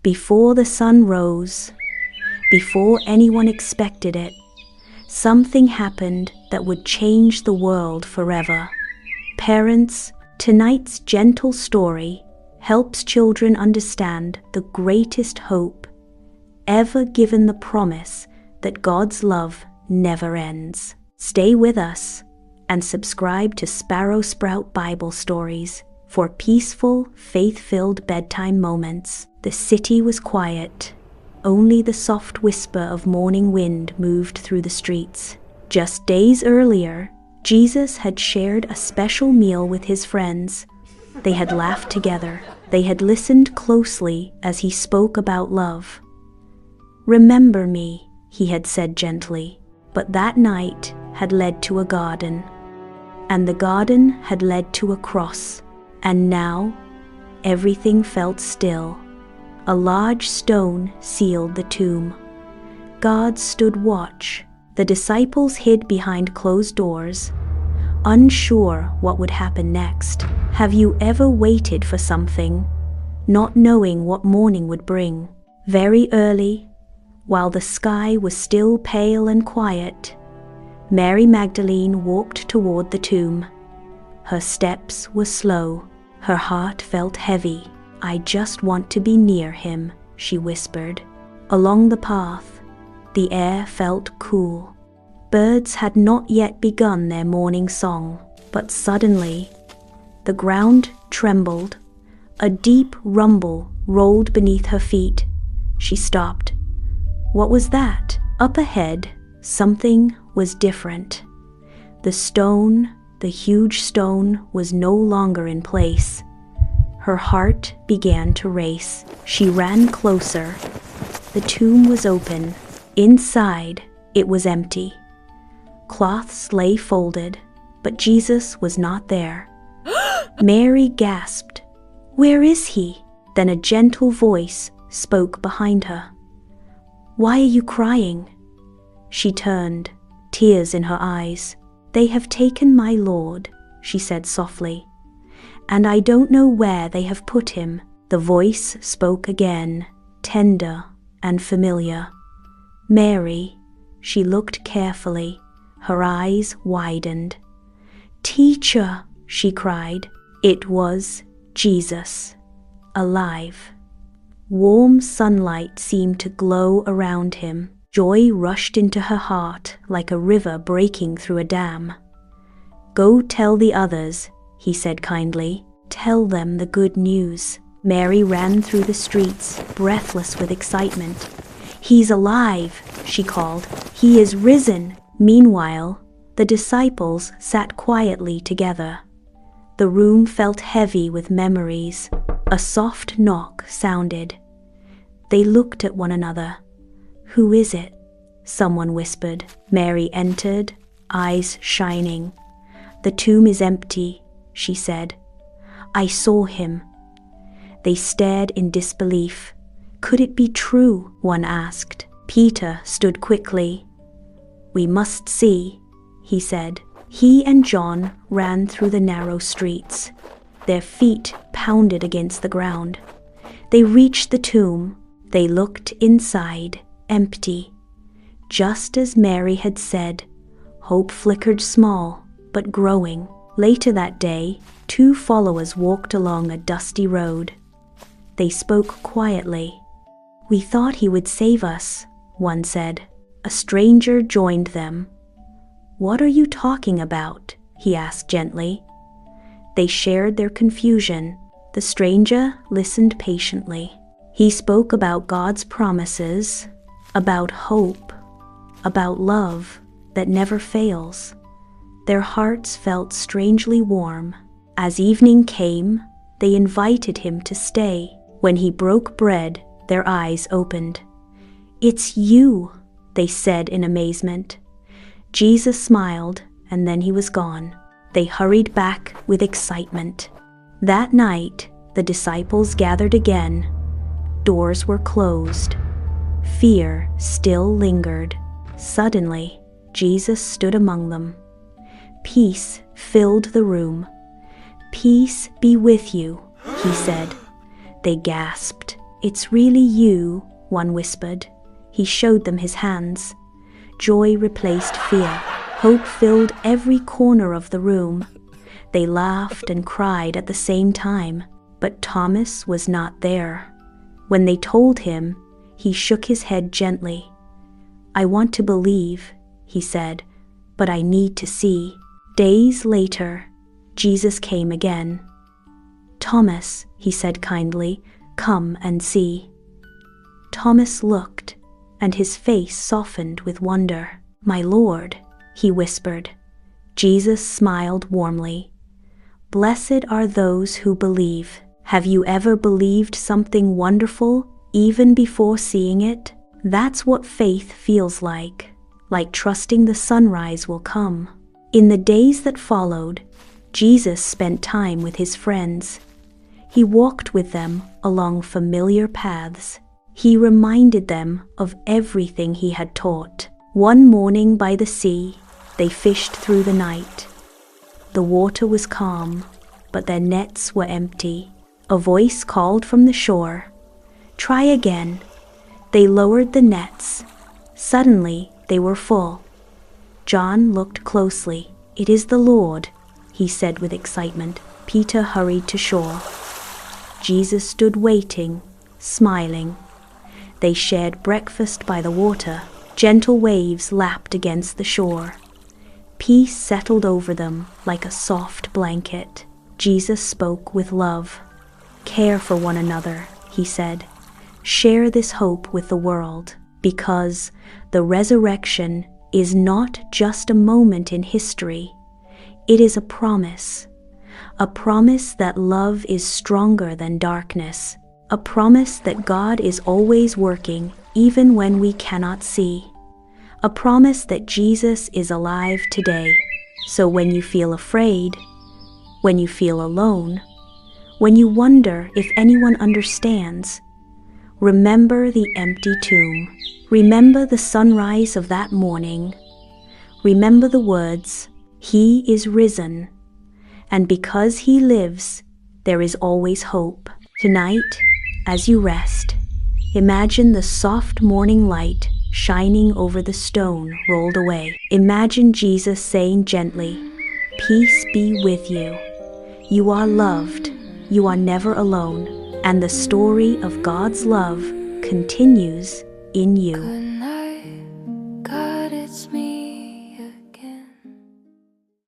Before the sun rose, before anyone expected it, something happened that would change the world forever. Parents, tonight's gentle story helps children understand the greatest hope ever given, the promise that God's love never ends. Stay with us and subscribe to SparrowSprout Bible Stories for peaceful, faith-filled bedtime moments. The city was quiet. Only the soft whisper of morning wind moved through the streets. Just days earlier, Jesus had shared a special meal with his friends. They had laughed together. They had listened closely as he spoke about love. "Remember me," he had said gently. But that night had led to a garden, and the garden had led to a cross. And now, everything felt still. A large stone sealed the tomb. God stood watch. The disciples hid behind closed doors, unsure what would happen next. Have you ever waited for something, not knowing what morning would bring? Very early, while the sky was still pale and quiet, Mary Magdalene walked toward the tomb. Her steps were slow. Her heart felt heavy. "I just want to be near him," she whispered. Along the path, the air felt cool. Birds had not yet begun their morning song, but suddenly, the ground trembled. A deep rumble rolled beneath her feet. She stopped. What was that? Up ahead, something was different. The stone, the huge stone, was no longer in place. Her heart began to race. She ran closer. The tomb was open. Inside, it was empty. Cloths lay folded, but Jesus was not there. Mary gasped, "Where is he?" Then a gentle voice spoke behind her. "Why are you crying?" She turned, tears in her eyes. "They have taken my Lord," she said softly, "and I don't know where they have put him." The voice spoke again, tender and familiar. "Mary," she looked carefully. Her eyes widened. "Teacher," she cried. It was Jesus, alive. Warm sunlight seemed to glow around him. Joy rushed into her heart like a river breaking through a dam. "Go tell the others," he said kindly. "Tell them the good news." Mary ran through the streets, breathless with excitement. "He's alive," she called. "He is risen." Meanwhile, the disciples sat quietly together. The room felt heavy with memories. A soft knock sounded. They looked at one another. "Who is it?" someone whispered. Mary entered, eyes shining. "The tomb is empty," she said. "I saw him." They stared in disbelief. "Could it be true?" one asked. Peter stood quickly. "We must see," he said. He and John ran through the narrow streets. Their feet pounded against the ground. They reached the tomb. They looked inside, empty. Just as Mary had said, hope flickered small, but growing. Later that day, two followers walked along a dusty road. They spoke quietly. "We thought he would save us," one said. A stranger joined them. "What are you talking about?" he asked gently. They shared their confusion. The stranger listened patiently. He spoke about God's promises, about hope, about love that never fails. Their hearts felt strangely warm. As evening came, they invited him to stay. When he broke bread, their eyes opened. "It's you," they said in amazement. Jesus smiled, and then he was gone. They hurried back with excitement. That night, the disciples gathered again. Doors were closed. Fear still lingered. Suddenly, Jesus stood among them. Peace filled the room. "Peace be with you," he said. They gasped. "It's really you," one whispered. He showed them his hands. Joy replaced fear. Hope filled every corner of the room. They laughed and cried at the same time, but Thomas was not there. When they told him, he shook his head gently. "I want to believe," he said, "but I need to see." Days later, Jesus came again. "Thomas," he said kindly, "come and see." Thomas looked, and his face softened with wonder. "My Lord," he whispered. Jesus smiled warmly. "Blessed are those who believe." Have you ever believed something wonderful even before seeing it? That's what faith feels like trusting the sunrise will come. In the days that followed, Jesus spent time with his friends. He walked with them along familiar paths. He reminded them of everything he had taught. One morning by the sea, they fished through the night. The water was calm, but their nets were empty. A voice called from the shore, "Try again." They lowered the nets. Suddenly, they were full. John looked closely. "It is the Lord," he said with excitement. Peter hurried to shore. Jesus stood waiting, smiling. They shared breakfast by the water. Gentle waves lapped against the shore. Peace settled over them like a soft blanket. Jesus spoke with love. "Care for one another," he said. "Share this hope with the world, because the resurrection is not just a moment in history. It is a promise that love is stronger than darkness, a promise that God is always working even when we cannot see, a promise that Jesus is alive today. So when you feel afraid, when you feel alone, when you wonder if anyone understands, remember the empty tomb. Remember the sunrise of that morning. Remember the words, 'He is risen.' And because he lives, there is always hope." Tonight, as you rest, imagine the soft morning light shining over the stone rolled away. Imagine Jesus saying gently, "Peace be with you. You are loved. You are never alone, and the story of God's love continues in you."